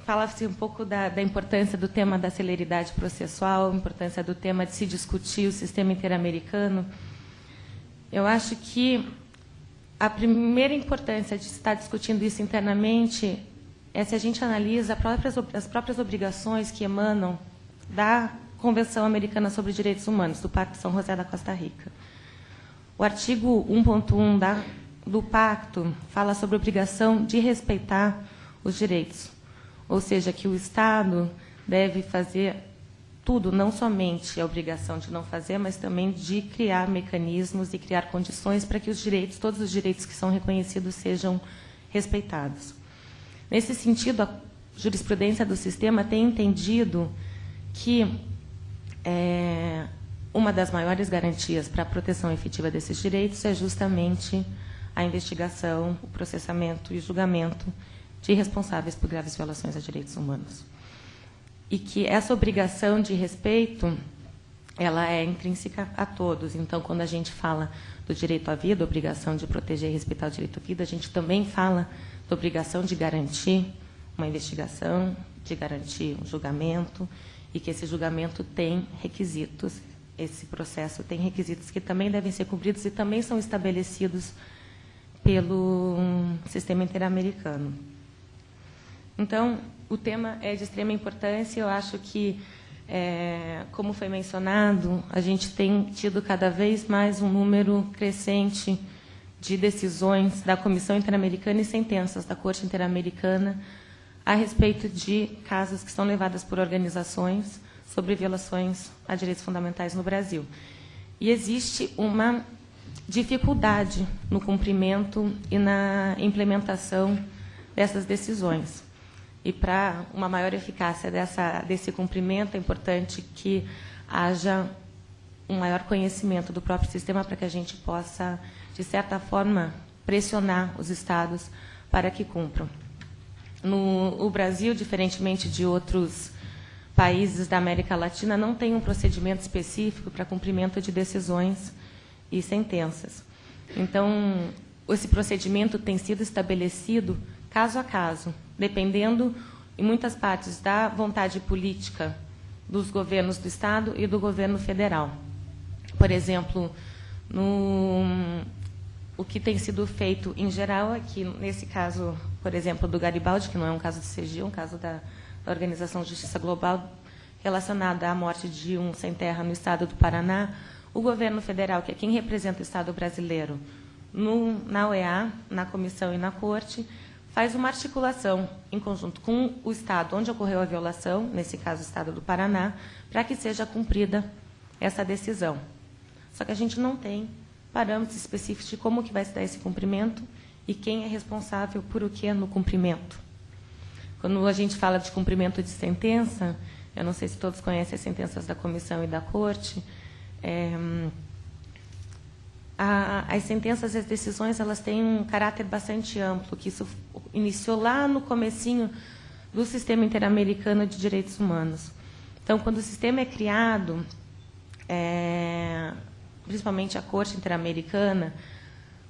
fala-se um pouco da importância do tema da celeridade processual, a importância do tema de se discutir o sistema interamericano. Eu acho que a primeira importância de estar discutindo isso internamente é se a gente analisa as próprias obrigações que emanam da Convenção Americana sobre Direitos Humanos, do Pacto São José da Costa Rica. O artigo 1.1 do Pacto fala sobre a obrigação de respeitar os direitos, ou seja, que o Estado deve fazer tudo, não somente a obrigação de não fazer, mas também de criar mecanismos e criar condições para que os direitos, todos os direitos que são reconhecidos, sejam respeitados. Nesse sentido, a jurisprudência do sistema tem entendido que uma das maiores garantias para a proteção efetiva desses direitos é justamente a investigação, o processamento e o julgamento de responsáveis por graves violações a direitos humanos. E que essa obrigação de respeito, ela é intrínseca a todos. Então, quando a gente fala do direito à vida, a obrigação de proteger e respeitar o direito à vida, a gente também fala da obrigação de garantir uma investigação, de garantir um julgamento, e que esse julgamento tem requisitos, esse processo tem requisitos que também devem ser cumpridos e também são estabelecidos pelo sistema interamericano. Então, o tema é de extrema importância. Eu acho que, como foi mencionado, a gente tem tido cada vez mais um número crescente de decisões da Comissão Interamericana e sentenças da Corte Interamericana a respeito de casos que são levados por organizações sobre violações a direitos fundamentais no Brasil. E existe uma dificuldade no cumprimento e na implementação dessas decisões. E, para uma maior eficácia desse cumprimento, é importante que haja um maior conhecimento do próprio sistema para que a gente possa, de certa forma, pressionar os Estados para que cumpram. O Brasil, diferentemente de outros países da América Latina, não tem um procedimento específico para cumprimento de decisões e sentenças. Então, esse procedimento tem sido estabelecido caso a caso, dependendo, em muitas partes, da vontade política dos governos do Estado e do governo federal. Por exemplo, o que tem sido feito, em geral, aqui, nesse caso, por exemplo, do Garibaldi, que não é um caso de CGI, é um caso da Organização de Justiça Global, relacionado à morte de um sem-terra no estado do Paraná, o governo federal, que é quem representa o Estado brasileiro, na OEA, na comissão e na corte, faz uma articulação em conjunto com o Estado onde ocorreu a violação, nesse caso o Estado do Paraná, para que seja cumprida essa decisão. Só que a gente não tem parâmetros específicos de como que vai se dar esse cumprimento e quem é responsável por o que no cumprimento. Quando a gente fala de cumprimento de sentença, eu não sei se todos conhecem as sentenças da comissão e da corte, as sentenças e as decisões, elas têm um caráter bastante amplo, que isso iniciou lá no comecinho do Sistema Interamericano de Direitos Humanos. Então, quando o sistema é criado, principalmente a Corte Interamericana,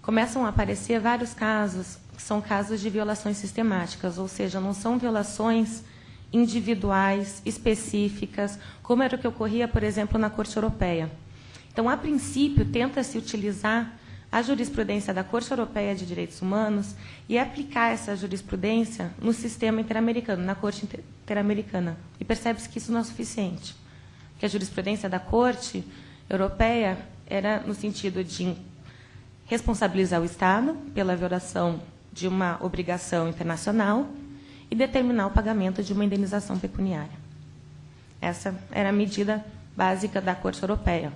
começam a aparecer vários casos, que são casos de violações sistemáticas, ou seja, não são violações individuais, específicas, como era o que ocorria, por exemplo, na Corte Europeia. Então, a princípio, tenta-se utilizar a jurisprudência da Corte Europeia de Direitos Humanos e aplicar essa jurisprudência no sistema interamericano, na Corte Interamericana. E percebe-se que isso não é suficiente, que a jurisprudência da Corte Europeia era no sentido de responsabilizar o Estado pela violação de uma obrigação internacional e determinar o pagamento de uma indenização pecuniária. Essa era a medida básica da Corte Europeia.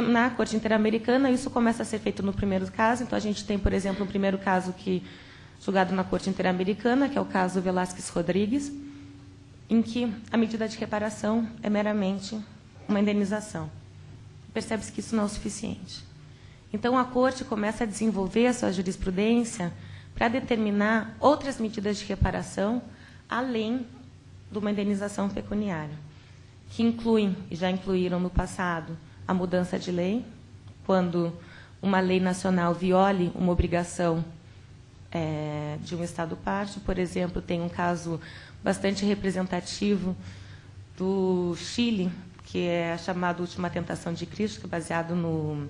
Na Corte Interamericana, isso começa a ser feito no primeiro caso. Então, a gente tem, por exemplo, um primeiro caso julgado na Corte Interamericana, que é o caso Velázquez Rodrigues, em que a medida de reparação é meramente uma indenização. Percebe-se que isso não é o suficiente. Então, a Corte começa a desenvolver a sua jurisprudência para determinar outras medidas de reparação, além de uma indenização pecuniária, que incluem, e já incluíram no passado, a mudança de lei, quando uma lei nacional viole uma obrigação de um Estado-parte. Por exemplo, tem um caso bastante representativo do Chile, que é chamado Última Tentação de Cristo, que é baseado no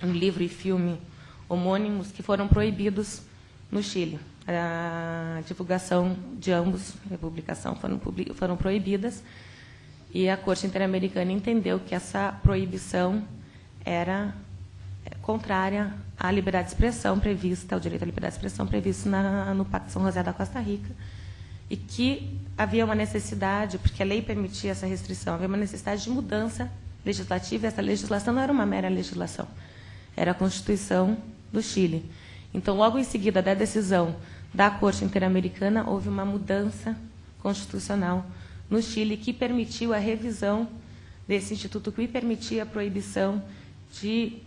livro e filme homônimos, que foram proibidos no Chile. A divulgação de ambos, a publicação, foram proibidas, e a Corte Interamericana entendeu que essa proibição era contrária à liberdade de expressão prevista, ao direito à liberdade de expressão previsto no Pacto de São José da Costa Rica, e que havia uma necessidade, porque a lei permitia essa restrição, havia uma necessidade de mudança legislativa, e essa legislação não era uma mera legislação, era a Constituição do Chile. Então, logo em seguida da decisão da Corte Interamericana, houve uma mudança constitucional no Chile que permitiu a revisão desse instituto, que permitia a proibição de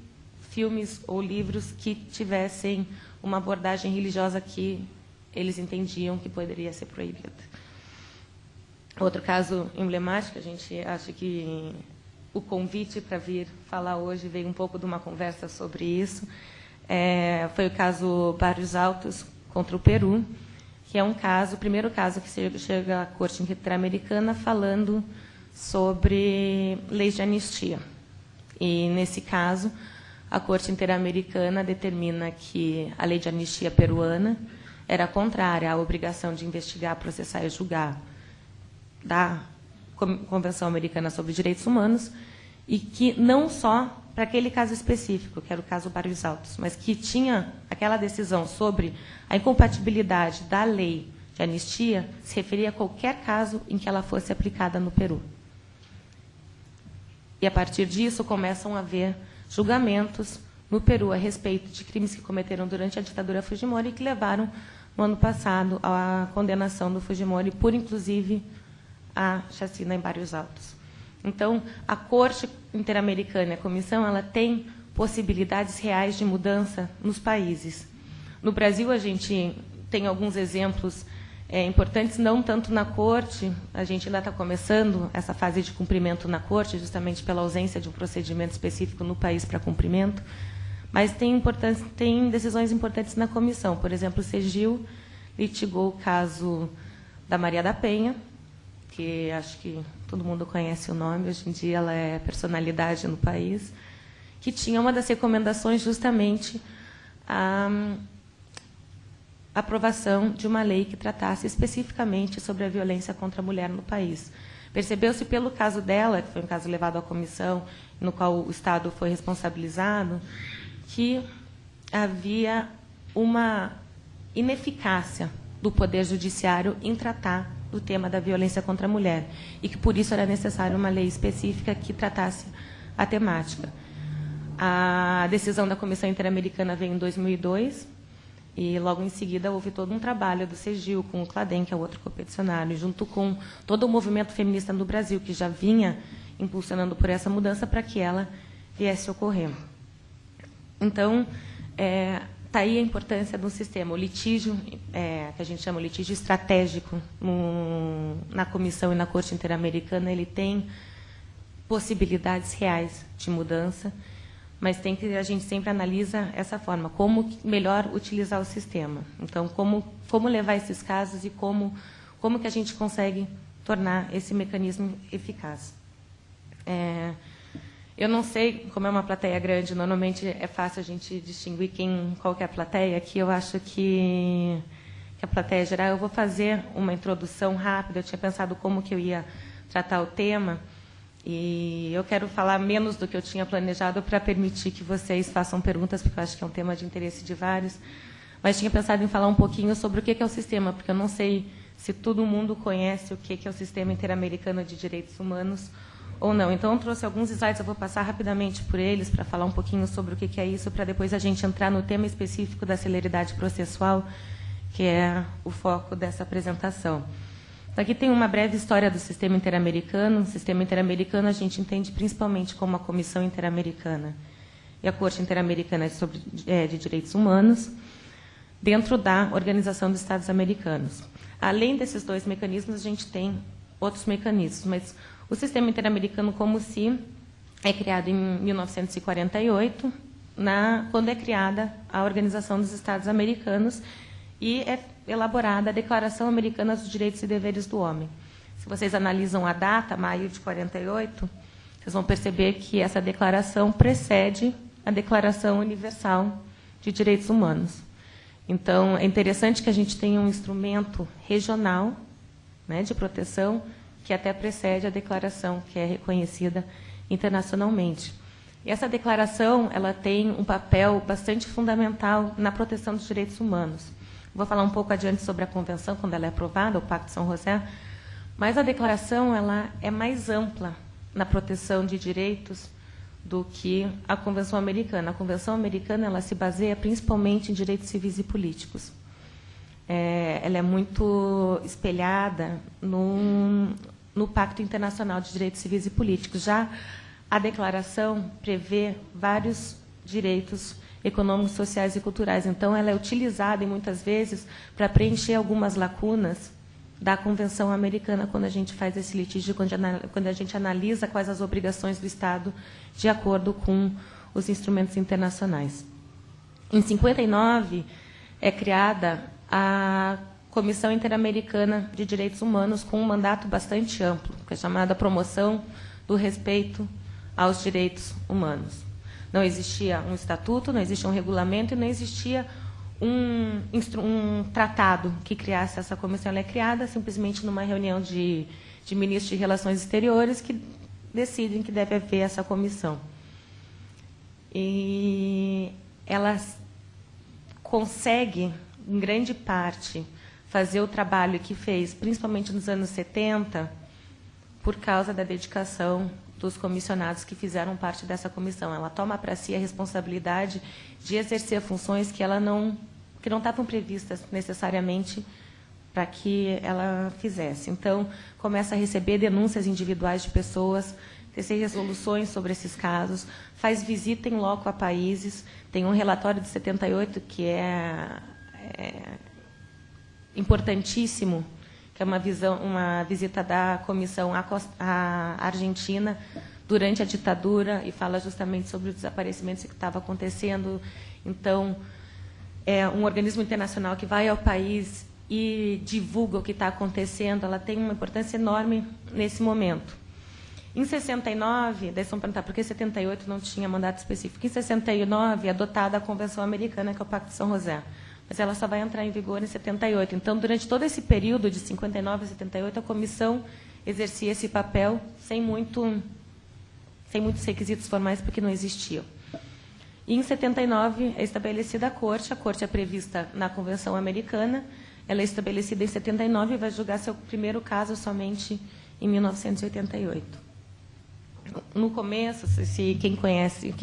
filmes ou livros que tivessem uma abordagem religiosa que eles entendiam que poderia ser proibida. Outro caso emblemático, a gente acha que o convite para vir falar hoje veio um pouco de uma conversa sobre isso, foi o caso Barrios Altos contra o Peru, que é um caso, o primeiro caso que chega à Corte Interamericana falando sobre leis de anistia. E, nesse caso, a Corte Interamericana determina que a lei de anistia peruana era contrária à obrigação de investigar, processar e julgar da Convenção Americana sobre Direitos Humanos, e que não só para aquele caso específico, que era o caso Barrios Altos, mas que tinha aquela decisão sobre a incompatibilidade da lei de anistia, se referia a qualquer caso em que ela fosse aplicada no Peru. E, a partir disso, começam a haver julgamentos no Peru a respeito de crimes que cometeram durante a ditadura Fujimori e que levaram, no ano passado, à condenação do Fujimori por, inclusive, a chacina em Barrios Altos. Então, a Corte Interamericana e a Comissão, ela tem possibilidades reais de mudança nos países. No Brasil, a gente tem alguns exemplos importantes, não tanto na Corte, a gente ainda está começando essa fase de cumprimento na Corte, justamente pela ausência de um procedimento específico no país para cumprimento, mas tem decisões importantes na Comissão. Por exemplo, o CEGIL litigou o caso da Maria da Penha, que acho que todo mundo conhece o nome, hoje em dia ela é personalidade no país, que tinha uma das recomendações justamente a aprovação de uma lei que tratasse especificamente sobre a violência contra a mulher no país. Percebeu-se pelo caso dela, que foi um caso levado à comissão, no qual o Estado foi responsabilizado, que havia uma ineficácia do Poder Judiciário em tratar do tema da violência contra a mulher, e que, por isso, era necessária uma lei específica que tratasse a temática. A decisão da Comissão Interamericana veio em 2002, e, logo em seguida, houve todo um trabalho do CEGIL, com o CLADEM, que é outro competicionário, junto com todo o movimento feminista no Brasil, que já vinha impulsionando por essa mudança para que ela viesse a ocorrer. Então, está aí a importância do sistema. O litígio, que a gente chama de litígio estratégico, na Comissão e na Corte Interamericana, ele tem possibilidades reais de mudança, mas a gente sempre analisa essa forma, como melhor utilizar o sistema. Então, como levar esses casos e como que a gente consegue tornar esse mecanismo eficaz. Eu não sei, como é uma plateia grande, normalmente é fácil a gente distinguir qual que é a plateia. Aqui eu acho que a plateia geral. Eu vou fazer uma introdução rápida. Eu tinha pensado como que eu ia tratar o tema, e eu quero falar menos do que eu tinha planejado para permitir que vocês façam perguntas, porque eu acho que é um tema de interesse de vários. Mas tinha pensado em falar um pouquinho sobre o que é o sistema, porque eu não sei se todo mundo conhece o que é o Sistema Interamericano de Direitos Humanos ou não. Então, eu trouxe alguns slides, eu vou passar rapidamente por eles para falar um pouquinho sobre o que é isso, para depois a gente entrar no tema específico da celeridade processual, que é o foco dessa apresentação. Então, aqui tem uma breve história do Sistema Interamericano. O Sistema Interamericano a gente entende principalmente como a Comissão Interamericana e a Corte Interamericana de Direitos Humanos, dentro da Organização dos Estados Americanos. Além desses dois mecanismos, a gente tem outros mecanismos, mas o Sistema Interamericano, como se, é criado em 1948, quando é criada a Organização dos Estados Americanos, e é elaborada a Declaração Americana dos Direitos e Deveres do Homem. Se vocês analisam a data, maio de 48, vocês vão perceber que essa declaração precede a Declaração Universal de Direitos Humanos. Então, é interessante que a gente tenha um instrumento regional, né, de proteção, que até precede a declaração, que é reconhecida internacionalmente. E essa declaração, ela tem um papel bastante fundamental na proteção dos direitos humanos. Vou falar um pouco adiante sobre a Convenção, quando ela é aprovada, o Pacto de São José, mas a declaração ela é mais ampla na proteção de direitos do que a Convenção Americana. A Convenção Americana ela se baseia principalmente em direitos civis e políticos. Ela é muito espelhada no Pacto Internacional de Direitos Civis e Políticos. Já a declaração prevê vários direitos econômicos, sociais e culturais. Então, ela é utilizada, muitas vezes, para preencher algumas lacunas da Convenção Americana, quando a gente faz esse litígio, quando a gente analisa quais as obrigações do Estado de acordo com os instrumentos internacionais. Em 59, é criada a Comissão Interamericana de Direitos Humanos, com um mandato bastante amplo, que é chamada Promoção do Respeito aos Direitos Humanos. Não existia um estatuto, não existia um regulamento e não existia um tratado que criasse essa comissão. Ela é criada simplesmente numa reunião de ministros de Relações Exteriores que decidem que deve haver essa comissão. E ela consegue, em grande parte, fazer o trabalho que fez, principalmente nos anos 70, por causa da dedicação dos comissionados que fizeram parte dessa comissão. Ela toma para si a responsabilidade de exercer funções que não estavam previstas necessariamente para que ela fizesse. Então, começa a receber denúncias individuais de pessoas, tecer resoluções sobre esses casos, faz visita em loco a países, tem um relatório de 78 que é importantíssimo, que é uma visita da comissão à Argentina durante a ditadura e fala justamente sobre os desaparecimentos que estava acontecendo. Então, é um organismo internacional que vai ao país e divulga o que está acontecendo. Ela tem uma importância enorme nesse momento. Em 69, daí vão perguntar por que 78 não tinha mandato específico. Em 69, é adotada a Convenção Americana, que é o Pacto de São José. Mas ela só vai entrar em vigor em 78. Então, durante todo esse período de 59 a 78, a comissão exercia esse papel sem muitos requisitos formais, porque não existiam. E, em 79, é estabelecida a Corte é prevista na Convenção Americana, ela é estabelecida em 79 e vai julgar seu primeiro caso somente em 1988. No começo, quem conhece,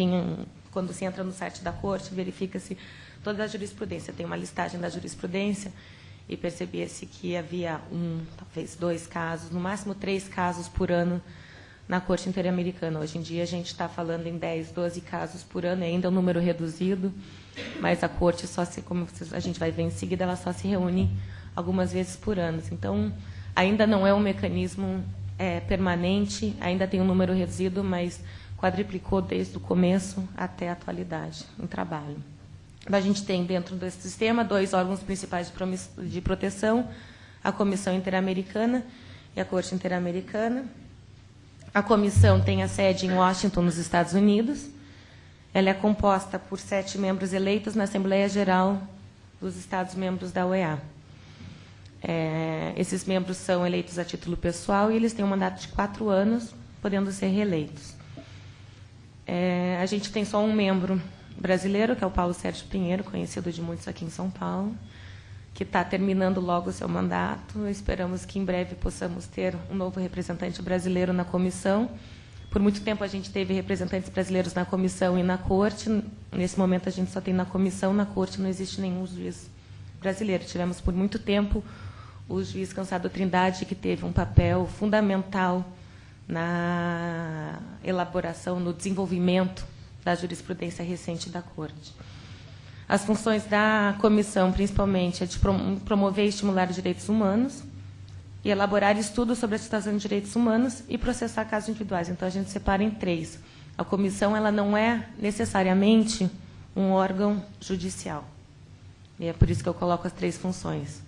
quando se entra no site da Corte, verifica-se toda a jurisprudência. Tem uma listagem da jurisprudência e percebia-se que havia talvez 2 casos, no máximo 3 casos por ano na Corte Interamericana. Hoje em dia, a gente está falando em 10, 12 casos por ano, ainda é um número reduzido, mas a Corte, como a gente vai ver em seguida, ela só se reúne algumas vezes por ano. Então, ainda não é um mecanismo permanente, ainda tem um número reduzido, mas quadriplicou desde o começo até a atualidade em trabalho. A gente tem, dentro desse sistema, 2 órgãos principais de proteção, a Comissão Interamericana e a Corte Interamericana. A comissão tem a sede em Washington, nos Estados Unidos. Ela é composta por 7 membros eleitos na Assembleia Geral dos Estados-membros da OEA. Esses membros são eleitos a título pessoal e eles têm um mandato de 4 anos, podendo ser reeleitos. A gente tem só um membro brasileiro, que é o Paulo Sérgio Pinheiro, conhecido de muitos aqui em São Paulo, que está terminando logo o seu mandato. Esperamos que em breve possamos ter um novo representante brasileiro na comissão. Por muito tempo a gente teve representantes brasileiros na comissão e na Corte. Nesse momento a gente só tem na comissão, na Corte não existe nenhum juiz brasileiro. Tivemos por muito tempo o juiz Cansado Trindade, que teve um papel fundamental na elaboração, no desenvolvimento da jurisprudência recente da Corte. As funções da comissão, principalmente, é de promover e estimular os direitos humanos e elaborar estudos sobre a situação de direitos humanos e processar casos individuais. Então, a gente separa em 3. A comissão ela não é necessariamente um órgão judicial. E é por isso que eu coloco as 3 funções.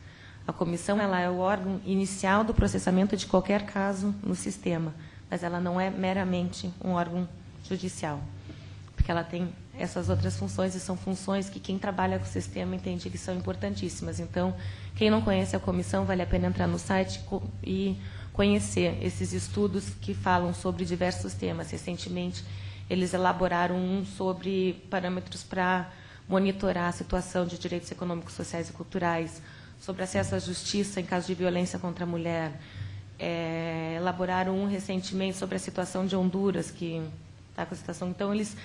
A comissão ela é o órgão inicial do processamento de qualquer caso no sistema, mas ela não é meramente um órgão judicial, porque ela tem essas outras funções, e são funções que quem trabalha com o sistema entende que são importantíssimas. Então, quem não conhece a comissão, vale a pena entrar no site e conhecer esses estudos que falam sobre diversos temas. Recentemente, eles elaboraram um sobre parâmetros para monitorar a situação de direitos econômicos, sociais e culturais, sobre acesso à justiça em caso de violência contra a mulher. Elaboraram um recentemente sobre a situação de Honduras, que está com a situação. Então, eles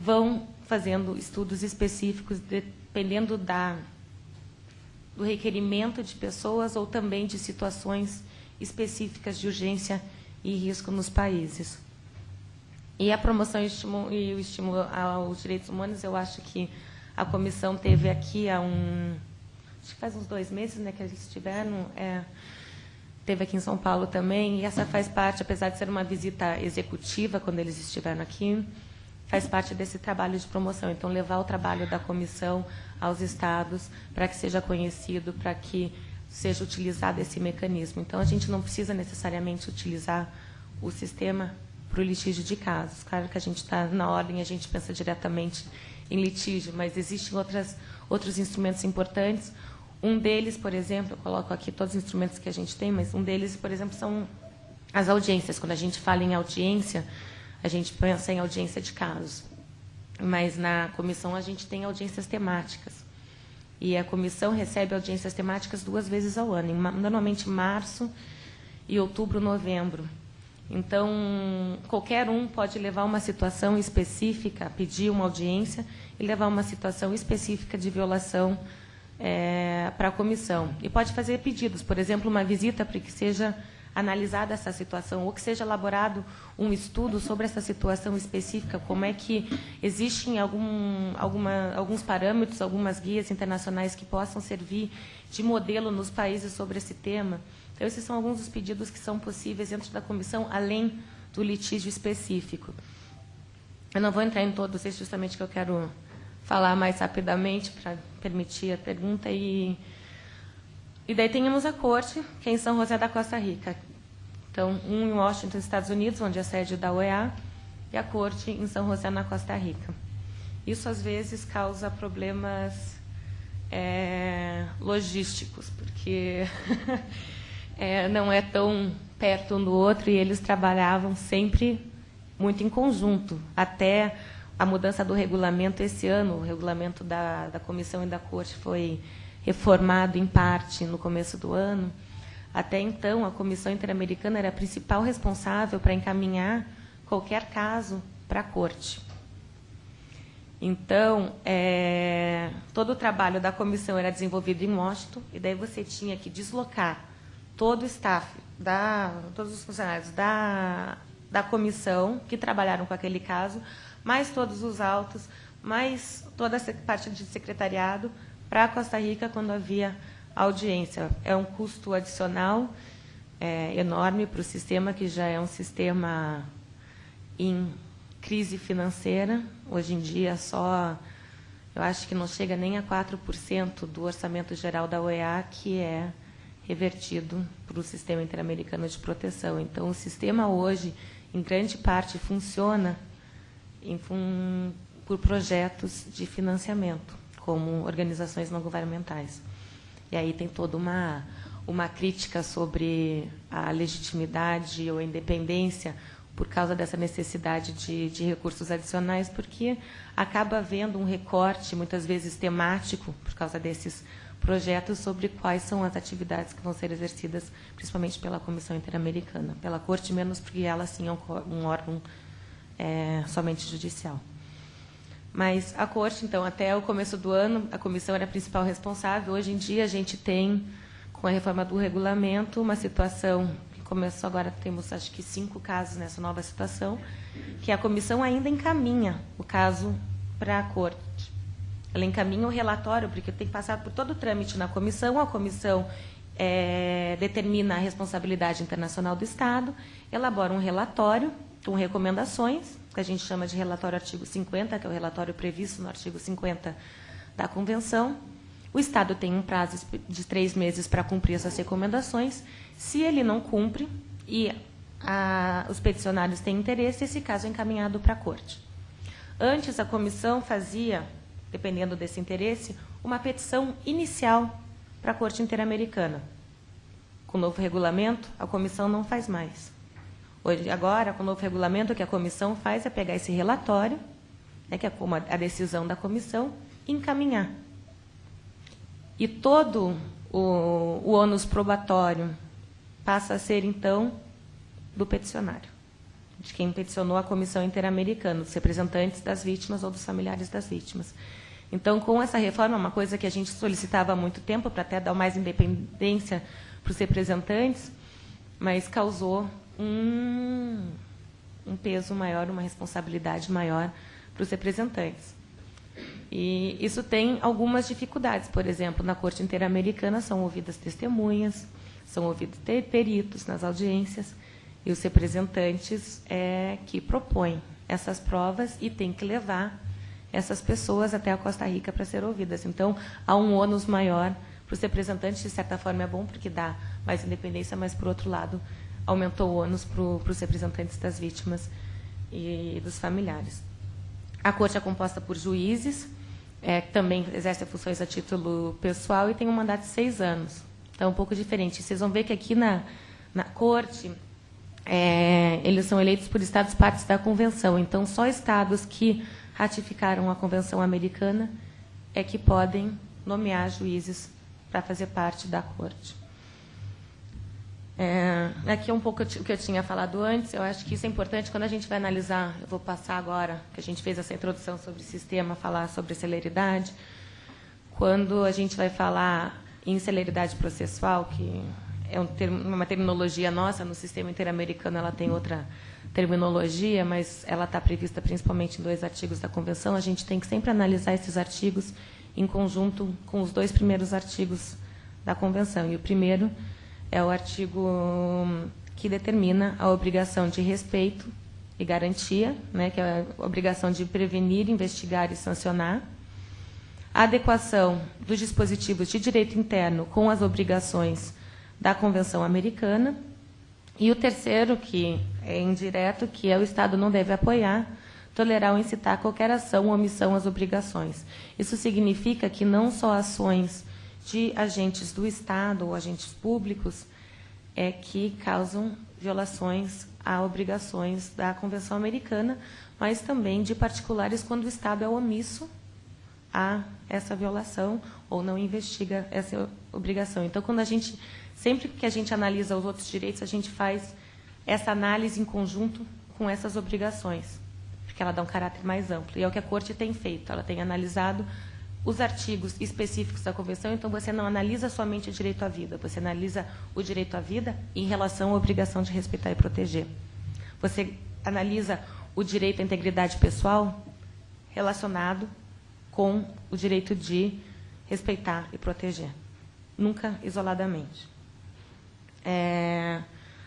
vão fazendo estudos específicos, dependendo do requerimento de pessoas ou também de situações específicas de urgência e risco nos países. E a promoção e o estímulo aos direitos humanos, eu acho que a comissão teve aqui acho que faz uns 2 meses, né, que eles estiveram, teve aqui em São Paulo também, e essa faz parte, apesar de ser uma visita executiva, quando eles estiveram aqui, faz parte desse trabalho de promoção. Então, levar o trabalho da comissão aos estados para que seja conhecido, para que seja utilizado esse mecanismo. Então, a gente não precisa necessariamente utilizar o sistema para o litígio de casos. Claro que a gente está na ordem, a gente pensa diretamente em litígio, mas existem outros instrumentos importantes. Um deles, por exemplo, eu coloco aqui todos os instrumentos que a gente tem, mas um deles, por exemplo, são as audiências. Quando a gente fala em audiência, a gente pensa em audiência de casos, mas na comissão a gente tem audiências temáticas. E a comissão recebe audiências temáticas 2 vezes ao ano, normalmente em março e outubro, novembro. Então, qualquer um pode levar uma situação específica, pedir uma audiência e levar uma situação específica de violação para a comissão. E pode fazer pedidos, por exemplo, uma visita para que seja analisada essa situação, ou que seja elaborado um estudo sobre essa situação específica, como é que existem alguns parâmetros, algumas guias internacionais que possam servir de modelo nos países sobre esse tema. Então, esses são alguns dos pedidos que são possíveis dentro da comissão, além do litígio específico. Eu não vou entrar em todos, é justamente que eu quero falar mais rapidamente para permitir a pergunta. E daí temos a corte, que é em São José da Costa Rica. Então, em Washington, Estados Unidos, onde é a sede da OEA, e a corte em São José, na Costa Rica. Isso, às vezes, causa problemas logísticos, porque não é tão perto um do outro, e eles trabalhavam sempre muito em conjunto, até a mudança do regulamento esse ano. O regulamento da comissão e da corte foi reformado em parte no começo do ano. Até então, a Comissão Interamericana era a principal responsável para encaminhar qualquer caso para a corte. Então, todo o trabalho da comissão era desenvolvido em Washington, e daí você tinha que deslocar todo o staff, todos os funcionários da comissão que trabalharam com aquele caso, mais todos os autos, mais toda essa parte de secretariado, para a Costa Rica, quando havia audiência. É um custo adicional enorme para o sistema, que já é um sistema em crise financeira. Hoje em dia, eu acho que não chega nem a 4% do orçamento geral da OEA, que é revertido para o Sistema Interamericano de Proteção. Então, o sistema hoje, em grande parte, funciona por projetos de financiamento, como organizações não governamentais. E aí tem toda uma crítica sobre a legitimidade ou a independência por causa dessa necessidade de recursos adicionais, porque acaba havendo um recorte, muitas vezes temático, por causa desses projetos, sobre quais são as atividades que vão ser exercidas, principalmente pela Comissão Interamericana. Pela Corte, menos, porque ela, sim, é um órgão somente judicial. Mas a Corte, então, até o começo do ano, a comissão era a principal responsável. Hoje em dia, a gente tem, com a reforma do regulamento, uma situação que começou agora, temos acho que 5 casos nessa nova situação, que a comissão ainda encaminha o caso para a Corte. Ela encaminha o relatório, porque tem que passar por todo o trâmite na comissão. A comissão determina a responsabilidade internacional do Estado, elabora um relatório com recomendações, que a gente chama de relatório artigo 50, que é o relatório previsto no artigo 50 da Convenção. O Estado tem um prazo de 3 meses para cumprir essas recomendações. Se ele não cumpre e os peticionários têm interesse, esse caso é encaminhado para a Corte. Antes, a comissão fazia, dependendo desse interesse, uma petição inicial para a Corte Interamericana. Com o novo regulamento, a comissão não faz mais. Agora, com o novo regulamento, o que a comissão faz é pegar esse relatório, né, que é como a decisão da comissão, e encaminhar. E todo o ônus probatório passa a ser, então, do peticionário, de quem peticionou a Comissão Interamericana, dos representantes das vítimas ou dos familiares das vítimas. Então, com essa reforma, uma coisa que a gente solicitava há muito tempo, para até dar mais independência para os representantes, mas causou um peso maior, uma responsabilidade maior para os representantes. E isso tem algumas dificuldades. Por exemplo, na Corte Interamericana são ouvidas testemunhas, são ouvidos peritos nas audiências, e os representantes que propõem essas provas e têm que levar essas pessoas até a Costa Rica para ser ouvidas. Então, há um ônus maior para os representantes, de certa forma é bom, porque dá mais independência, mas, por outro lado, aumentou o ônus para os representantes das vítimas e dos familiares. A Corte é composta por juízes, que também exercem funções a título pessoal e tem um mandato de 6 anos. Então, é um pouco diferente. Vocês vão ver que aqui na Corte, eles são eleitos por estados partes da Convenção. Então, só estados que ratificaram a Convenção Americana é que podem nomear juízes para fazer parte da Corte. Aqui é um pouco o que eu tinha falado antes. Eu acho que isso é importante quando a gente vai analisar. Eu vou passar agora, que a gente fez essa introdução sobre o sistema, falar sobre celeridade. Quando a gente vai falar em celeridade processual, que é uma terminologia nossa, no sistema interamericano ela tem outra terminologia, mas ela está prevista principalmente em 2 artigos da Convenção, a gente tem que sempre analisar esses artigos em conjunto com os 2 primeiros artigos da Convenção. E o primeiro é o artigo que determina a obrigação de respeito e garantia, né, que é a obrigação de prevenir, investigar e sancionar, a adequação dos dispositivos de direito interno com as obrigações da Convenção Americana, e o terceiro, que é indireto, que é o Estado não deve apoiar, tolerar ou incitar qualquer ação ou omissão às obrigações. Isso significa que não só ações de agentes do Estado ou agentes públicos que causam violações a obrigações da Convenção Americana, mas também de particulares quando o Estado é omisso a essa violação ou não investiga essa obrigação. Então, sempre que a gente analisa os outros direitos, a gente faz essa análise em conjunto com essas obrigações, porque ela dá um caráter mais amplo. E é o que a Corte tem feito. Ela tem analisado os artigos específicos da Convenção, então você não analisa somente o direito à vida, você analisa o direito à vida em relação à obrigação de respeitar e proteger. Você analisa o direito à integridade pessoal relacionado com o direito de respeitar e proteger, nunca isoladamente.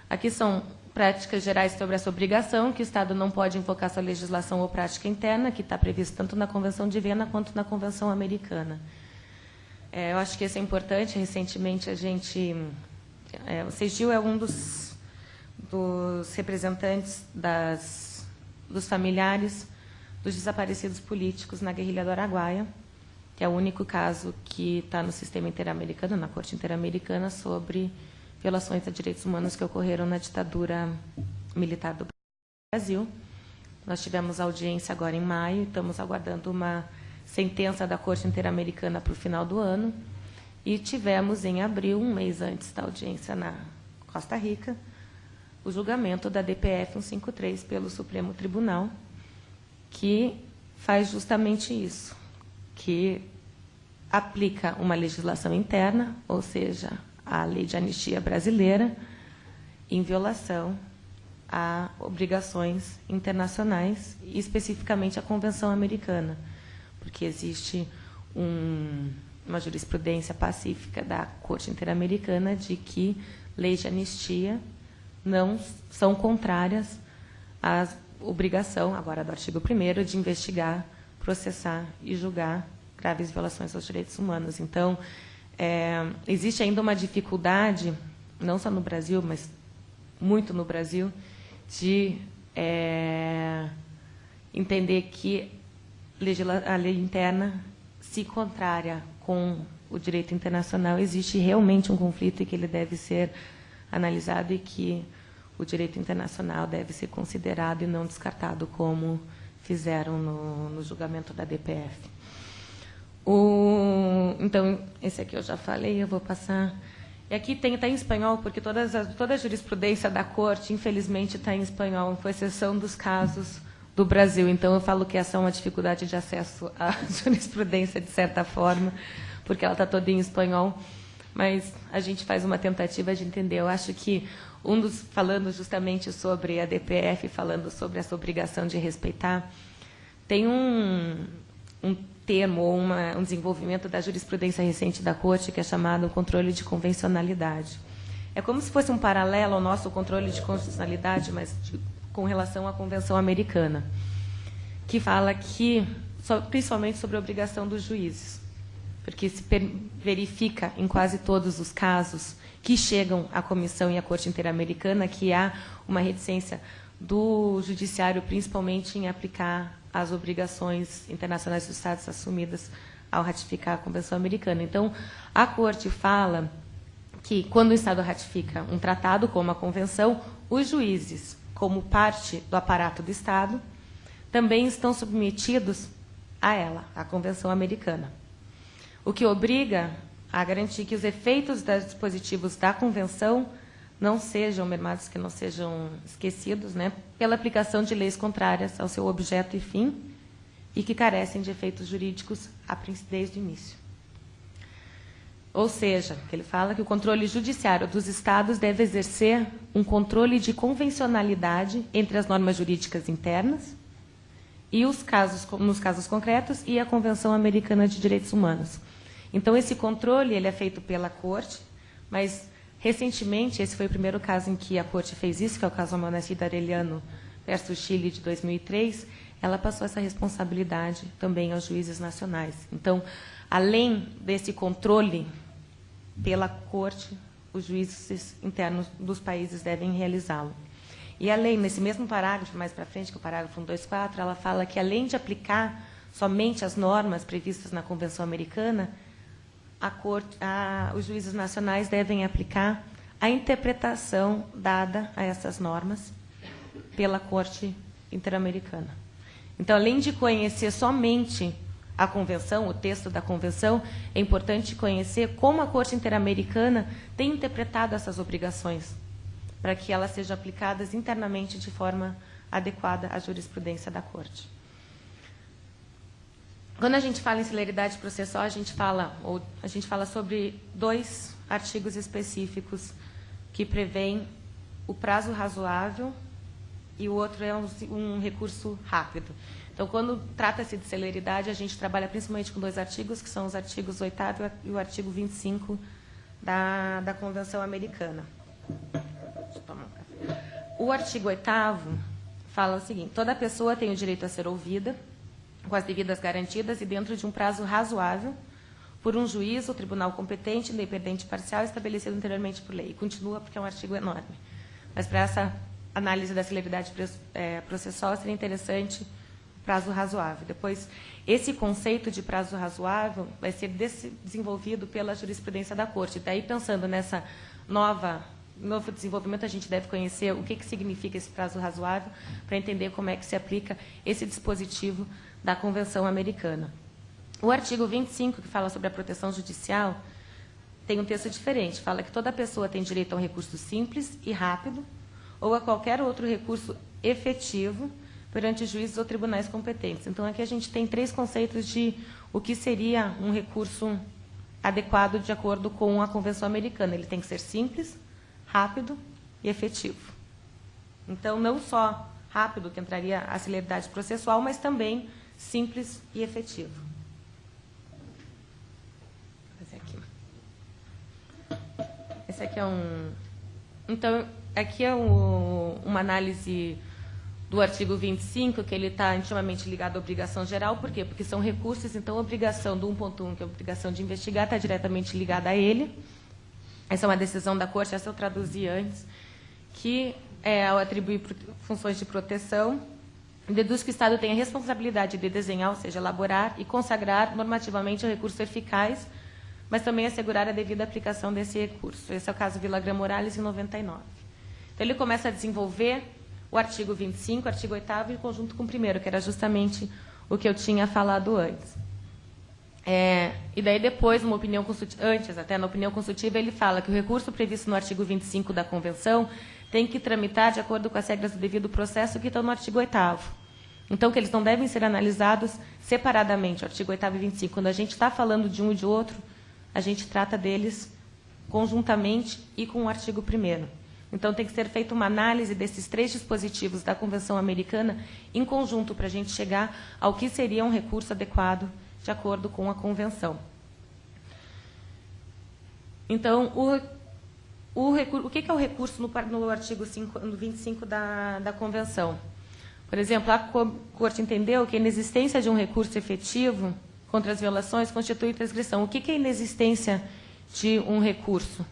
Aqui são práticas gerais sobre essa obrigação, que o Estado não pode invocar sua legislação ou prática interna, que está previsto tanto na Convenção de Viena quanto na Convenção Americana. Eu acho que isso é importante. Recentemente, o CEGIL é um dos representantes dos familiares dos desaparecidos políticos na guerrilha do Araguaia, que é o único caso que está no sistema interamericano, na Corte Interamericana, sobre violações a direitos humanos que ocorreram na ditadura militar do Brasil. Nós tivemos audiência agora em maio, estamos aguardando uma sentença da Corte Interamericana para o final do ano, e tivemos em abril, um mês antes da audiência na Costa Rica, o julgamento da DPF 153 pelo Supremo Tribunal, que faz justamente isso, que aplica uma legislação interna, ou seja, a lei de anistia brasileira, em violação a obrigações internacionais, e especificamente a Convenção Americana, porque existe uma jurisprudência pacífica da Corte Interamericana de que leis de anistia não são contrárias à obrigação, agora do artigo 1º, de investigar, processar e julgar graves violações aos direitos humanos. Então, existe ainda uma dificuldade, não só no Brasil, mas muito no Brasil, de entender que a lei interna se contrária com o direito internacional. Existe realmente um conflito e que ele deve ser analisado e que o direito internacional deve ser considerado e não descartado, como fizeram no julgamento da DPF. Então, esse aqui eu já falei, eu vou passar. E aqui está em espanhol, porque toda a jurisprudência da Corte, infelizmente, está em espanhol, com exceção dos casos do Brasil. Então, eu falo que essa é uma dificuldade de acesso à jurisprudência, de certa forma, porque ela está toda em espanhol, mas a gente faz uma tentativa de entender. Eu acho que falando justamente sobre a DPF, falando sobre essa obrigação de respeitar, tem um termo ou um desenvolvimento da jurisprudência recente da Corte que é chamado controle de convencionalidade. É como se fosse um paralelo ao nosso controle de constitucionalidade, mas com relação à Convenção Americana, que fala que, principalmente sobre a obrigação dos juízes, porque se verifica em quase todos os casos que chegam à Comissão e à Corte Interamericana que há uma reticência do Judiciário, principalmente em aplicar as obrigações internacionais dos Estados assumidas ao ratificar a Convenção Americana. Então, a Corte fala que, quando o Estado ratifica um tratado, como a Convenção, os juízes, como parte do aparato do Estado, também estão submetidos a ela, a Convenção Americana. O que obriga a garantir que os efeitos dos dispositivos da Convenção não sejam mermados, que não sejam esquecidos, né, pela aplicação de leis contrárias ao seu objeto e fim e que carecem de efeitos jurídicos desde o início. Ou seja, que ele fala que o controle judiciário dos Estados deve exercer um controle de convencionalidade entre as normas jurídicas internas e nos casos concretos e a Convenção Americana de Direitos Humanos. Então, esse controle ele é feito pela Corte, mas, recentemente, esse foi o primeiro caso em que a Corte fez isso, que é o caso Amanecida Arellano versus Chile, de 2003, ela passou essa responsabilidade também aos juízes nacionais. Então, além desse controle pela Corte, os juízes internos dos países devem realizá-lo. E a lei, nesse mesmo parágrafo, mais para frente, que é o parágrafo 124, ela fala que, além de aplicar somente as normas previstas na Convenção Americana, os juízes nacionais devem aplicar a interpretação dada a essas normas pela Corte Interamericana. Então, além de conhecer somente a Convenção, o texto da Convenção, é importante conhecer como a Corte Interamericana tem interpretado essas obrigações, para que elas sejam aplicadas internamente de forma adequada à jurisprudência da Corte. Quando a gente fala em celeridade processual, a gente fala sobre 2 artigos específicos que prevêem o prazo razoável e o outro é um recurso rápido. Então, quando trata-se de celeridade, a gente trabalha principalmente com 2 artigos, que são os artigos 8º e o artigo 25 da Convenção Americana. Deixa eu tomar um café. O artigo 8º fala o seguinte: toda pessoa tem o direito a ser ouvida, com as devidas garantias e dentro de um prazo razoável, por um juiz ou tribunal competente, independente e parcial, estabelecido anteriormente por lei. E continua, porque é um artigo enorme. Mas, para essa análise da celeridade processual, seria interessante o prazo razoável. Depois, esse conceito de prazo razoável vai ser desenvolvido pela jurisprudência da Corte. Daí, pensando nessa novo desenvolvimento, a gente deve conhecer o que significa esse prazo razoável, para entender como é que se aplica esse dispositivo da Convenção Americana. O artigo 25, que fala sobre a proteção judicial, tem um texto diferente. Fala que toda pessoa tem direito a um recurso simples e rápido ou a qualquer outro recurso efetivo perante juízes ou tribunais competentes. Então, aqui a gente tem 3 conceitos de o que seria um recurso adequado de acordo com a Convenção Americana. Ele tem que ser simples, rápido e efetivo. Então, não só rápido, que entraria a celeridade processual, mas também simples e efetivo. Esse aqui é um... Então, aqui é uma análise do artigo 25, que ele está intimamente ligado à obrigação geral. Por quê? Porque são recursos, então a obrigação do 1.1, que é a obrigação de investigar, está diretamente ligada a ele. Essa é uma decisão da Corte, essa eu traduzi antes, que ao atribuir funções de proteção, deduz que o Estado tem a responsabilidade de desenhar, ou seja, elaborar e consagrar normativamente o recurso eficaz, mas também assegurar a devida aplicação desse recurso. Esse é o caso Villagrán Morales, em 99. Então, ele começa a desenvolver o artigo 25, artigo 8º, em conjunto com o primeiro, que era justamente o que eu tinha falado antes. E daí, depois, numa opinião consultiva, antes até, na opinião consultiva, ele fala que o recurso previsto no artigo 25 da Convenção tem que tramitar de acordo com as regras do devido processo que estão no artigo 8º. Então, que eles não devem ser analisados separadamente, o artigo 8º e 25. Quando a gente está falando de um e de outro, a gente trata deles conjuntamente e com o artigo 1º. Então, tem que ser feita uma análise desses 3 dispositivos da Convenção Americana em conjunto para a gente chegar ao que seria um recurso adequado de acordo com a Convenção. Então, o que é o recurso no artigo 25 da Convenção? Por exemplo, a Corte entendeu que a inexistência de um recurso efetivo contra as violações constitui transgressão. O que é a inexistência de um recurso?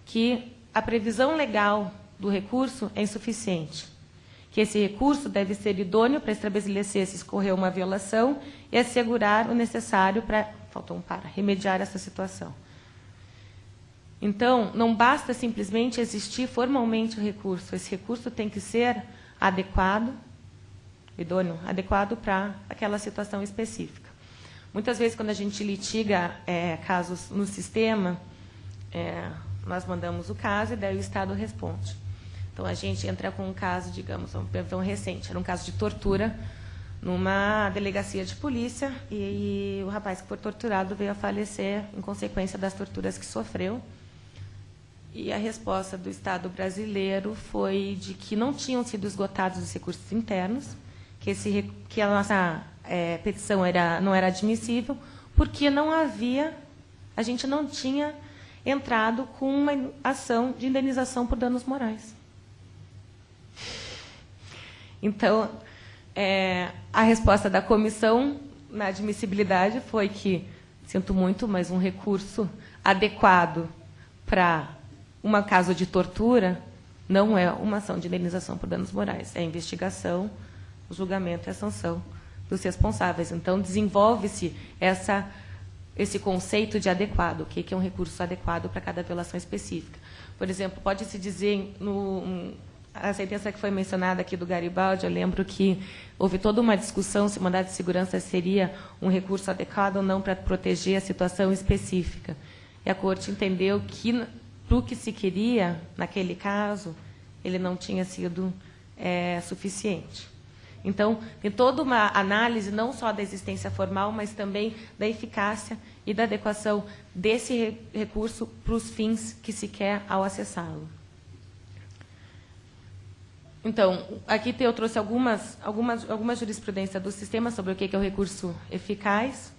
Que a previsão legal do recurso é insuficiente. Que esse recurso deve ser idôneo para estabelecer se ocorreu uma violação e assegurar o necessário para remediar essa situação. Então, não basta simplesmente existir formalmente o recurso. Esse recurso tem que ser adequado, idôneo, adequado para aquela situação específica. Muitas vezes, quando a gente litiga casos no sistema, nós mandamos o caso e daí o Estado responde. Então, a gente entra com um caso, digamos, um recente, era um caso de tortura numa delegacia de polícia e o rapaz que foi torturado veio a falecer em consequência das torturas que sofreu. E a resposta do Estado brasileiro foi de que não tinham sido esgotados os recursos internos, que a nossa petição não era admissível, porque a gente não tinha entrado com uma ação de indenização por danos morais. Então, a resposta da comissão na admissibilidade foi que, sinto muito, mas um recurso adequado para um caso de tortura não é uma ação de indenização por danos morais, é a investigação, o julgamento e a sanção dos responsáveis. Então, desenvolve-se esse conceito de adequado, o que é um recurso adequado para cada violação específica. Por exemplo, pode-se dizer, a sentença que foi mencionada aqui do Garibaldi, eu lembro que houve toda uma discussão se o mandado de segurança seria um recurso adequado ou não para proteger a situação específica. E a Corte entendeu que, para o que se queria, naquele caso, ele não tinha sido suficiente. Então, tem toda uma análise, não só da existência formal, mas também da eficácia e da adequação desse recurso para os fins que se quer ao acessá-lo. Então, aqui eu trouxe algumas jurisprudências do sistema sobre o que é o recurso eficaz.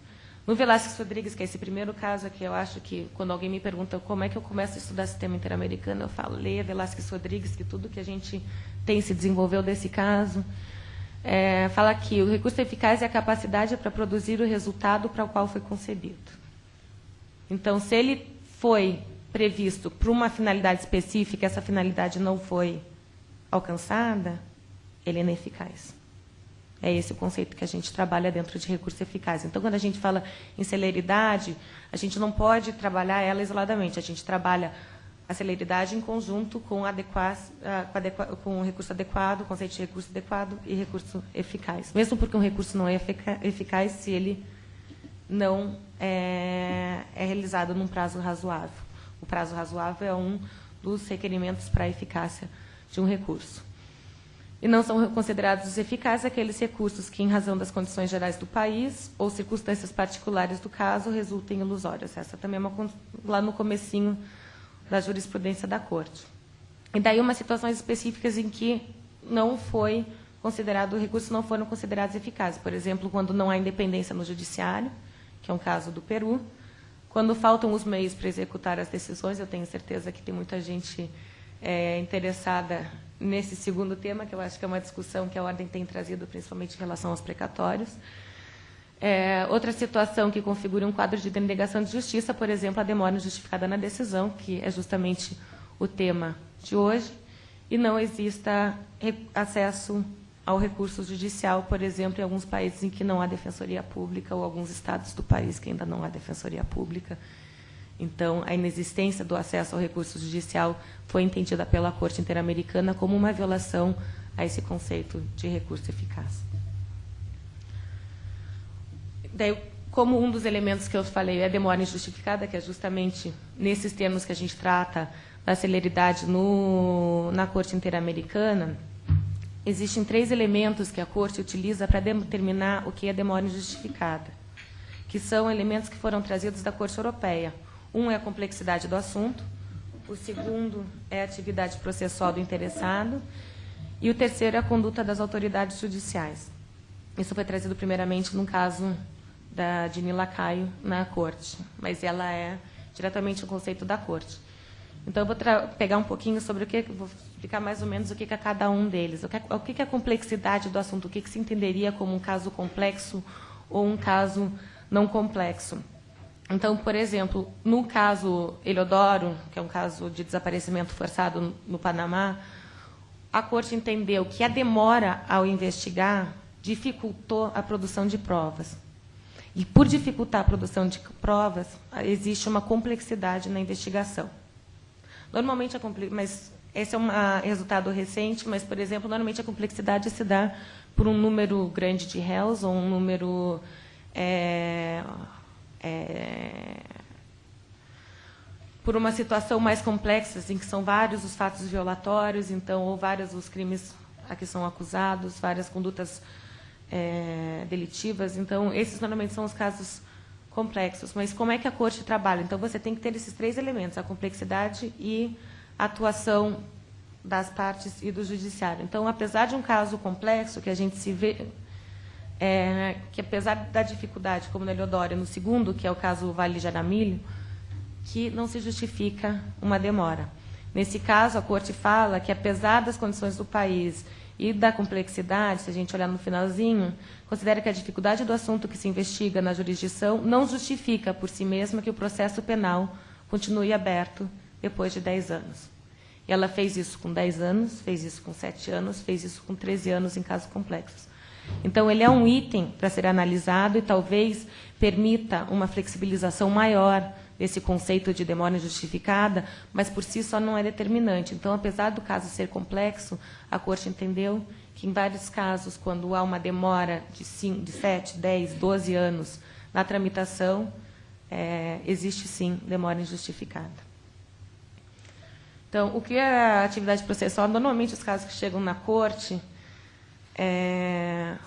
No Velázquez Rodrigues, que é esse primeiro caso aqui, eu acho que, quando alguém me pergunta como é que eu começo a estudar sistema interamericano, eu falo, leia Velázquez Rodrigues, que tudo que a gente tem se desenvolveu desse caso. Fala que o recurso eficaz é a capacidade para produzir o resultado para o qual foi concebido. Então, se ele foi previsto para uma finalidade específica, essa finalidade não foi alcançada, ele é ineficaz. É esse o conceito que a gente trabalha dentro de recurso eficaz. Então, quando a gente fala em celeridade, a gente não pode trabalhar ela isoladamente. A gente trabalha a celeridade em conjunto com o recurso adequado, o conceito de recurso adequado e recurso eficaz. Mesmo porque um recurso não é eficaz se ele não é realizado num prazo razoável. O prazo razoável é um dos requerimentos para a eficácia de um recurso. E não são considerados eficazes aqueles recursos que, em razão das condições gerais do país ou circunstâncias particulares do caso, resultem ilusórias. Essa também é lá no comecinho da jurisprudência da Corte. E daí umas situações específicas em que não foi considerado, recursos não foram considerados eficazes. Por exemplo, quando não há independência no judiciário, que é um caso do Peru, quando faltam os meios para executar as decisões, eu tenho certeza que tem muita gente interessada nesse segundo tema, que eu acho que é uma discussão que a Ordem tem trazido, principalmente em relação aos precatórios. Outra situação que configura um quadro de denegação de justiça, por exemplo, a demora injustificada na decisão, que é justamente o tema de hoje, e não exista acesso ao recurso judicial, por exemplo, em alguns países em que não há defensoria pública, ou alguns estados do país que ainda não há defensoria pública. Então, a inexistência do acesso ao recurso judicial foi entendida pela Corte Interamericana como uma violação a esse conceito de recurso eficaz. Daí, como um dos elementos que eu falei é a demora injustificada, que é justamente nesses termos que a gente trata da celeridade na Corte Interamericana, existem 3 elementos que a Corte utiliza para determinar o que é demora injustificada, que são elementos que foram trazidos da Corte Europeia. Um é a complexidade do assunto, o segundo é a atividade processual do interessado, e o terceiro é a conduta das autoridades judiciais. Isso foi trazido primeiramente no caso da Dini Lacaio na Corte, mas ela é diretamente um conceito da Corte. Então, eu vou pegar um pouquinho sobre vou explicar mais ou menos o que é cada um deles. O que é a complexidade do assunto, o que se entenderia como um caso complexo ou um caso não complexo. Então, por exemplo, no caso Heliodoro, que é um caso de desaparecimento forçado no Panamá, a Corte entendeu que a demora ao investigar dificultou a produção de provas. E, por dificultar a produção de provas, existe uma complexidade na investigação. Normalmente, mas esse é um resultado recente, mas, por exemplo, normalmente a complexidade se dá por um número grande de réus ou um número... por uma situação mais complexa, em que são vários os fatos violatórios, então, ou vários os crimes a que são acusados, várias condutas delitivas. Então, esses normalmente são os casos complexos. Mas como é que a Corte trabalha? Então, você tem que ter esses 3 elementos, a complexidade e a atuação das partes e do judiciário. Então, apesar de um caso complexo, que a gente se vê... que apesar da dificuldade, como na Heliodoro, no segundo, que é o caso Vale de Jaramillo, que não se justifica uma demora. Nesse caso, a Corte fala que, apesar das condições do país e da complexidade, se a gente olhar no finalzinho, considera que a dificuldade do assunto que se investiga na jurisdição não justifica por si mesma que o processo penal continue aberto depois de 10 anos. E ela fez isso com 10 anos, fez isso com 7 anos, fez isso com 13 anos em casos complexos. Então, ele é um item para ser analisado e talvez permita uma flexibilização maior desse conceito de demora injustificada, mas por si só não é determinante. Então, apesar do caso ser complexo, a Corte entendeu que, em vários casos, quando há uma demora de 7, 10, 12 anos na tramitação, existe, sim, demora injustificada. Então, o que é a atividade processual? Normalmente, os casos que chegam na Corte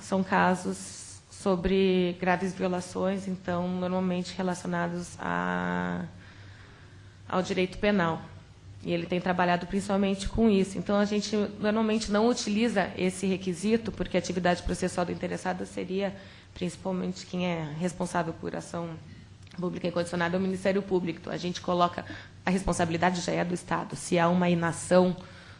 são casos sobre graves violações, então, normalmente relacionados ao direito penal. E ele tem trabalhado principalmente com isso. Então, a gente normalmente não utiliza esse requisito, porque a atividade processual do interessado seria, principalmente, quem é responsável por ação pública incondicionada é o Ministério Público. Então, a gente coloca, a responsabilidade já é do Estado. Se há uma inação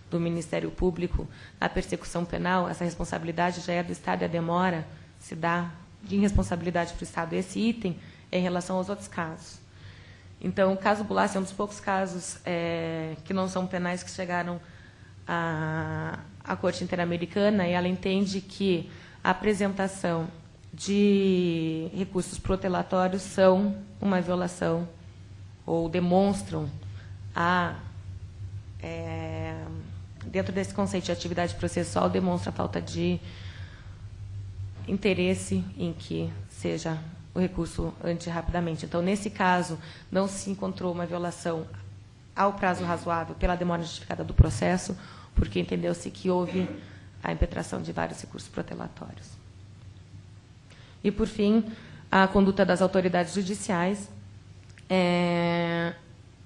do Ministério Público na persecução penal, essa responsabilidade já é do Estado e a demora se dá de irresponsabilidade para o Estado. Esse item é em relação aos outros casos. Então, o caso Bulassi é um dos poucos casos que não são penais que chegaram à Corte Interamericana, e ela entende que a apresentação de recursos protelatórios são uma violação ou demonstram dentro desse conceito de atividade processual, demonstra a falta de interesse em que seja o recurso ante rapidamente. Então, nesse caso, não se encontrou uma violação ao prazo razoável pela demora justificada do processo, porque entendeu-se que houve a impetração de vários recursos protelatórios. E, por fim, a conduta das autoridades judiciais,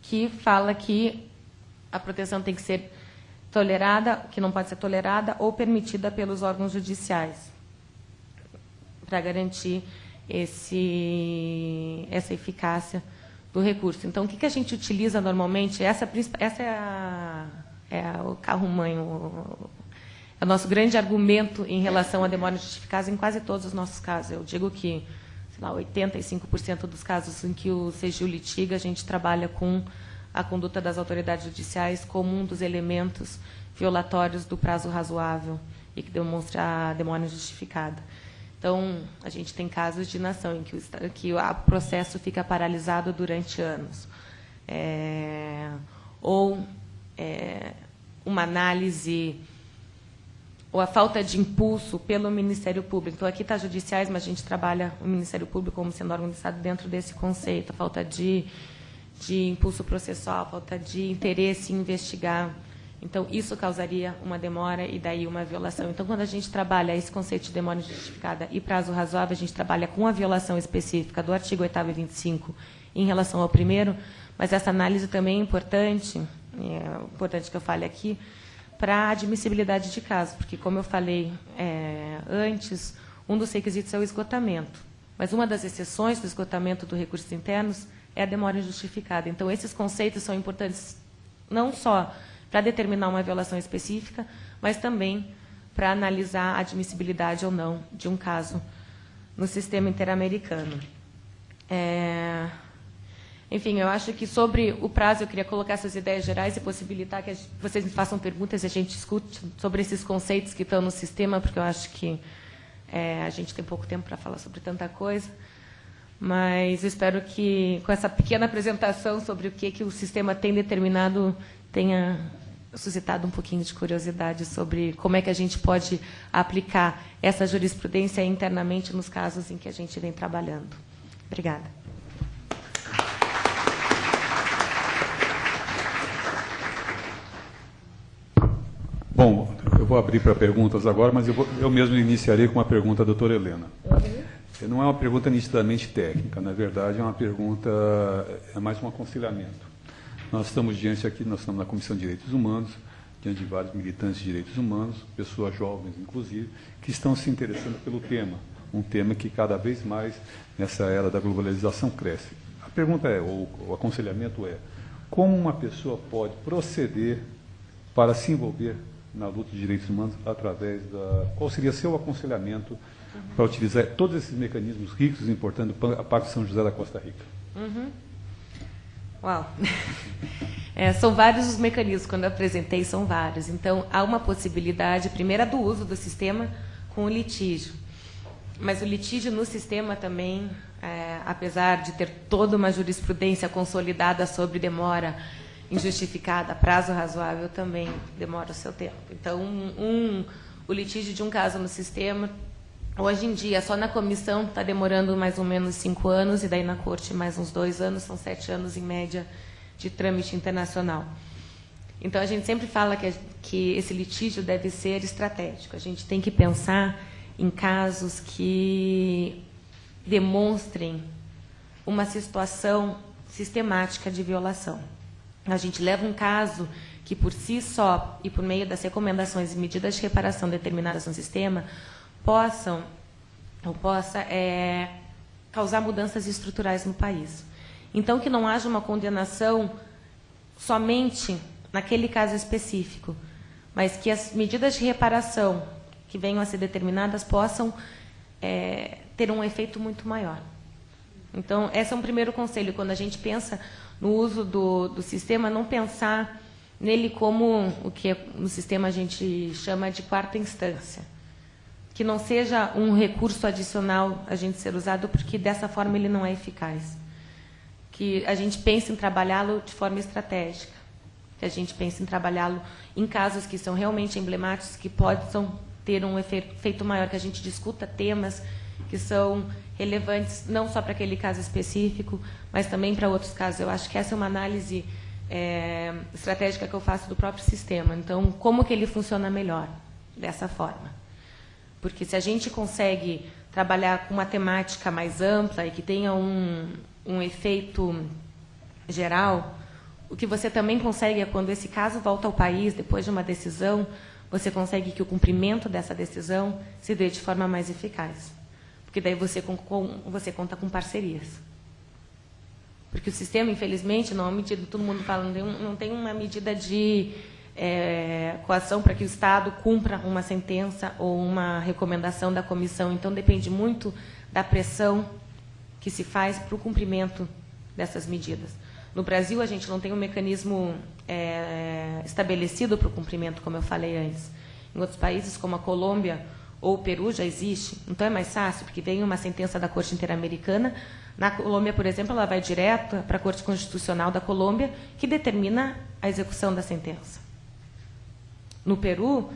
que fala que a proteção tem que ser tolerada, que não pode ser tolerada ou permitida pelos órgãos judiciais, para garantir essa eficácia do recurso. Então, o que a gente utiliza normalmente? Essa é o carro-mãe, é o nosso grande argumento em relação à demora justificada em quase todos os nossos casos. Eu digo que, sei lá, 85% dos casos em que o CGU litiga, a gente trabalha com a conduta das autoridades judiciais como um dos elementos violatórios do prazo razoável e que demonstra a demora justificada. Então, a gente tem casos de inação em que o processo fica paralisado durante anos. Uma análise ou a falta de impulso pelo Ministério Público. Então, aqui está judiciais, mas a gente trabalha o Ministério Público como sendo órgão do Estado dentro desse conceito. A falta de impulso processual, a falta de interesse em investigar. Então, isso causaria uma demora e daí uma violação. Então, quando a gente trabalha esse conceito de demora justificada e prazo razoável, a gente trabalha com a violação específica do artigo 8º e 25 em relação ao primeiro, mas essa análise também é importante que eu fale aqui, para a admissibilidade de caso, porque, como eu falei antes, um dos requisitos é o esgotamento. Mas uma das exceções do esgotamento dos recursos internos é a demora injustificada. Então, esses conceitos são importantes não só para determinar uma violação específica, mas também para analisar a admissibilidade ou não de um caso no sistema interamericano. Enfim, eu acho que sobre o prazo eu queria colocar essas ideias gerais e possibilitar que vocês me façam perguntas e a gente discute sobre esses conceitos que estão no sistema, porque eu acho que a gente tem pouco tempo para falar sobre tanta coisa. Mas espero que, com essa pequena apresentação sobre o que o sistema tem determinado, tenha suscitado um pouquinho de curiosidade sobre como é que a gente pode aplicar essa jurisprudência internamente nos casos em que a gente vem trabalhando. Obrigada. Bom, eu vou abrir para perguntas agora, mas eu mesmo iniciarei com uma pergunta da doutora Helena. Não é uma pergunta nitidamente técnica, na verdade é uma pergunta, é mais um aconselhamento. Nós estamos na Comissão de Direitos Humanos, diante de vários militantes de direitos humanos, pessoas jovens, inclusive, que estão se interessando pelo tema, um tema que cada vez mais, nessa era da globalização, cresce. A pergunta o aconselhamento é, como uma pessoa pode proceder para se envolver na luta de direitos humanos através qual seria seu aconselhamento para utilizar todos esses mecanismos ricos e importantes do Pacto São José da Costa Rica? Uau! São vários os mecanismos, quando eu apresentei, são vários. Então, há uma possibilidade, primeira, do uso do sistema com o litígio. Mas o litígio no sistema também, apesar de ter toda uma jurisprudência consolidada sobre demora injustificada, prazo razoável, também demora o seu tempo. Então, o litígio de um caso no sistema, hoje em dia, só na comissão está demorando mais ou menos 5 anos, e daí na corte mais uns 2 anos, são 7 anos em média de trâmite internacional. Então, a gente sempre fala que esse litígio deve ser estratégico. A gente tem que pensar em casos que demonstrem uma situação sistemática de violação. A gente leva um caso que, por si só, e por meio das recomendações e medidas de reparação determinadas no sistema, possa causar mudanças estruturais no país. Então, que não haja uma condenação somente naquele caso específico, mas que as medidas de reparação que venham a ser determinadas possam ter um efeito muito maior. Então, esse é um primeiro conselho. Quando a gente pensa no uso do sistema, não pensar nele como o que no sistema a gente chama de quarta instância. Que não seja um recurso adicional a gente ser usado, porque dessa forma ele não é eficaz. Que a gente pense em trabalhá-lo de forma estratégica. Que a gente pense em trabalhá-lo em casos que são realmente emblemáticos, que possam ter um efeito maior, que a gente discuta temas que são relevantes não só para aquele caso específico, mas também para outros casos. Eu acho que essa é uma análise estratégica que eu faço do próprio sistema. Então, como que ele funciona melhor dessa forma? Porque se a gente consegue trabalhar com uma temática mais ampla e que tenha um efeito geral, o que você também consegue é, quando esse caso volta ao país, depois de uma decisão, você consegue que o cumprimento dessa decisão se dê de forma mais eficaz. Porque daí você conta com parcerias. Porque o sistema, infelizmente, não é uma medida, todo mundo fala, não tem uma medida de coação para que o Estado cumpra uma sentença ou uma recomendação da comissão. Então, depende muito da pressão que se faz para o cumprimento dessas medidas. No Brasil, a gente não tem um mecanismo estabelecido para o cumprimento, como eu falei antes. Em outros países, como a Colômbia ou o Peru, já existe. Então, é mais fácil, porque vem uma sentença da Corte Interamericana. Na Colômbia, por exemplo, ela vai direto para a Corte Constitucional da Colômbia, que determina a execução da sentença. No Peru,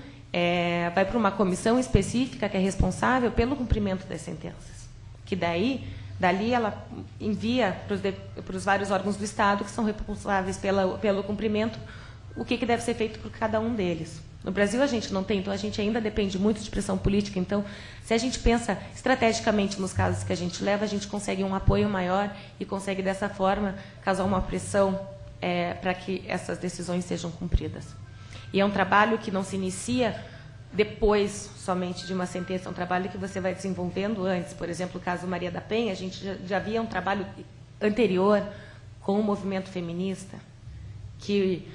vai para uma comissão específica que é responsável pelo cumprimento das sentenças, que dali ela envia para os vários órgãos do Estado que são responsáveis pelo cumprimento, o que deve ser feito por cada um deles. No Brasil, a gente não tem, então a gente ainda depende muito de pressão política. Então, se a gente pensa estrategicamente nos casos que a gente leva, a gente consegue um apoio maior e consegue, dessa forma, causar uma pressão para que essas decisões sejam cumpridas. E é um trabalho que não se inicia depois somente de uma sentença, é um trabalho que você vai desenvolvendo antes. Por exemplo, o caso Maria da Penha, a gente já havia um trabalho anterior com o movimento feminista, que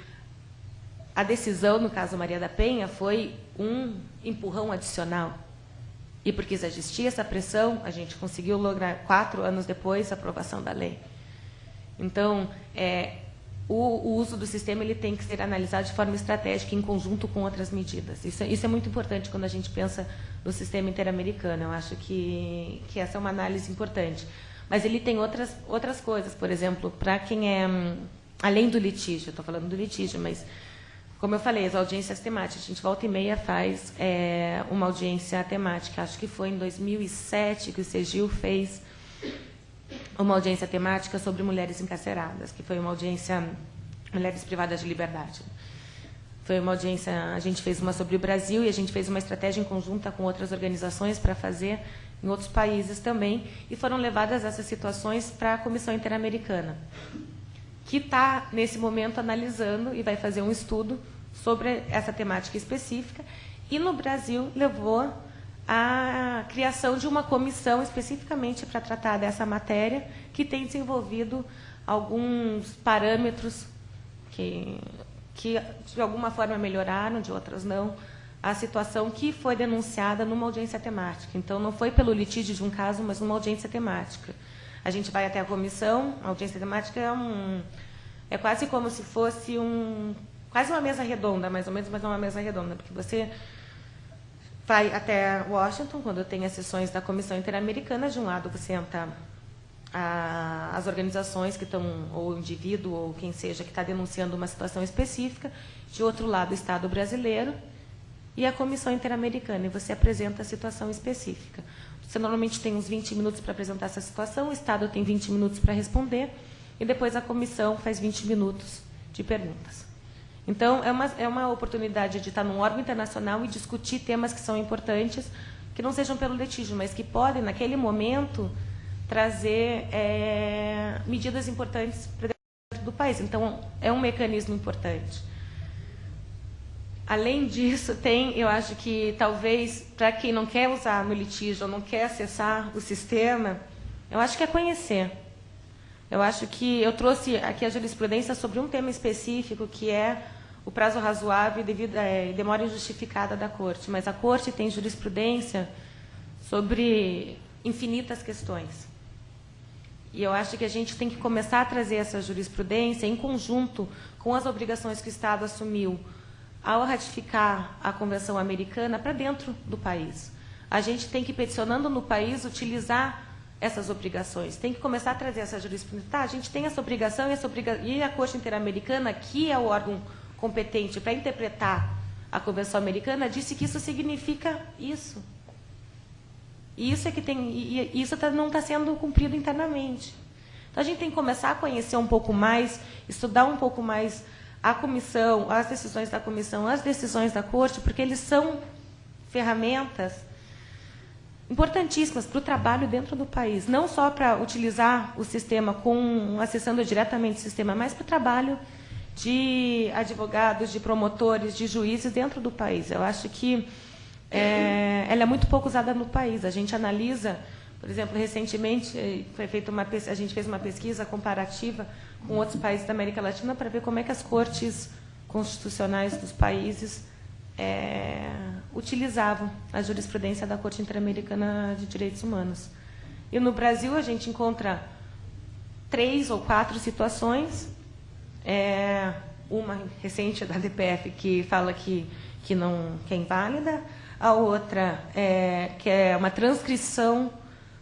a decisão, no caso Maria da Penha, foi um empurrão adicional. E porque já existia essa pressão, a gente conseguiu lograr, 4 anos depois, a aprovação da lei. Então, o uso do sistema ele tem que ser analisado de forma estratégica, em conjunto com outras medidas. Isso é muito importante quando a gente pensa no sistema interamericano. Eu acho que essa é uma análise importante. Mas ele tem outras coisas. Por exemplo, para quem além do litígio, estou falando do litígio, mas, como eu falei, as audiências temáticas, a gente volta e meia faz uma audiência temática. Acho que foi em 2007 que o CEGIL fez uma audiência temática sobre mulheres encarceradas, que foi uma audiência mulheres privadas de liberdade. Foi uma audiência, a gente fez uma sobre o Brasil e a gente fez uma estratégia em conjunta com outras organizações para fazer em outros países também, e foram levadas essas situações para a Comissão Interamericana, que está, nesse momento, analisando e vai fazer um estudo sobre essa temática específica. E, no Brasil, levou a criação de uma comissão especificamente para tratar dessa matéria, que tem desenvolvido alguns parâmetros que de alguma forma melhoraram, de outras não, a situação que foi denunciada numa audiência temática. Então, não foi pelo litígio de um caso, mas numa audiência temática. A gente vai até a comissão, a audiência temática é quase como se fosse quase uma mesa redonda, mais ou menos, mas não uma mesa redonda, porque você vai até Washington, quando tem as sessões da Comissão Interamericana. De um lado você senta as organizações que estão, ou o indivíduo, ou quem seja, que está denunciando uma situação específica, de outro lado o Estado brasileiro e a Comissão Interamericana, e você apresenta a situação específica. Você normalmente tem uns 20 minutos para apresentar essa situação, o Estado tem 20 minutos para responder, e depois a comissão faz 20 minutos de perguntas. Então, é uma oportunidade de estar num órgão internacional e discutir temas que são importantes, que não sejam pelo litígio, mas que podem, naquele momento, trazer medidas importantes para dentro do país. Então, é um mecanismo importante. Além disso, eu acho que, talvez, para quem não quer usar no litígio ou não quer acessar o sistema, eu acho que é conhecer. Eu acho que eu trouxe aqui a jurisprudência sobre um tema específico, que é o prazo razoável e demora injustificada da Corte. Mas a Corte tem jurisprudência sobre infinitas questões. E eu acho que a gente tem que começar a trazer essa jurisprudência em conjunto com as obrigações que o Estado assumiu ao ratificar a Convenção Americana para dentro do país. A gente tem que, peticionando no país, utilizar essas obrigações. Tem que começar a trazer essa jurisprudência. Tá, a gente tem essa obrigação e a Corte Interamericana, que é o órgão competente para interpretar a Convenção Americana, disse que isso significa isso. E isso não está sendo cumprido internamente. Então, a gente tem que começar a conhecer um pouco mais, estudar um pouco mais a comissão, as decisões da comissão, as decisões da Corte, porque eles são ferramentas importantíssimas para o trabalho dentro do país, não só para utilizar o sistema acessando diretamente o sistema, mas para o trabalho de advogados, de promotores, de juízes dentro do país. Eu acho que ela é muito pouco usada no país. A gente analisa, por exemplo, recentemente a gente fez uma pesquisa comparativa com outros países da América Latina para ver como é que as cortes constitucionais dos países utilizavam a jurisprudência da Corte Interamericana de Direitos Humanos. E no Brasil a gente encontra 3 ou 4 situações, uma recente da DPF que fala que é inválida, a outra que é uma transcrição,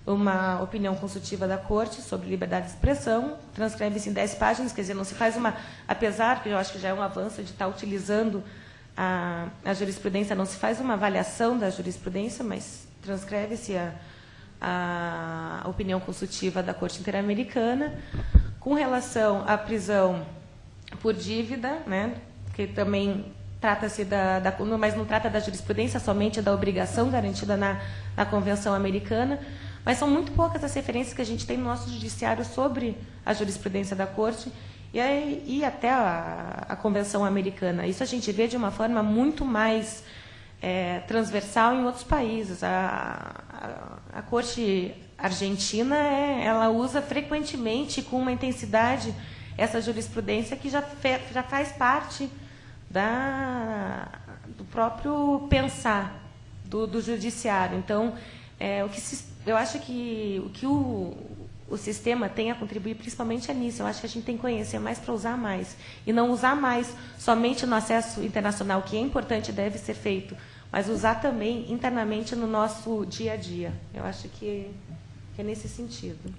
uma opinião consultiva da Corte sobre liberdade de expressão, transcreve-se em 10 páginas, quer dizer, não se faz uma, apesar que eu acho que já é um avanço de estar utilizando a jurisprudência, não se faz uma avaliação da jurisprudência, mas transcreve-se a opinião consultiva da Corte Interamericana. Com relação à prisão por dívida, né, que também trata-se mas não trata da jurisprudência, somente da obrigação garantida na Convenção Americana, mas são muito poucas as referências que a gente tem no nosso judiciário sobre a jurisprudência da Corte e até a Convenção Americana. Isso a gente vê de uma forma muito mais transversal em outros países. A Corte Argentina ela usa frequentemente, com uma intensidade, essa jurisprudência que já faz parte do próprio pensar do judiciário. Então, eu acho que o que o sistema tem a contribuir principalmente é nisso. Eu acho que a gente tem que conhecer mais para usar mais. E não usar mais somente no acesso internacional, que é importante e deve ser feito, mas usar também internamente no nosso dia a dia. Eu acho que é nesse sentido.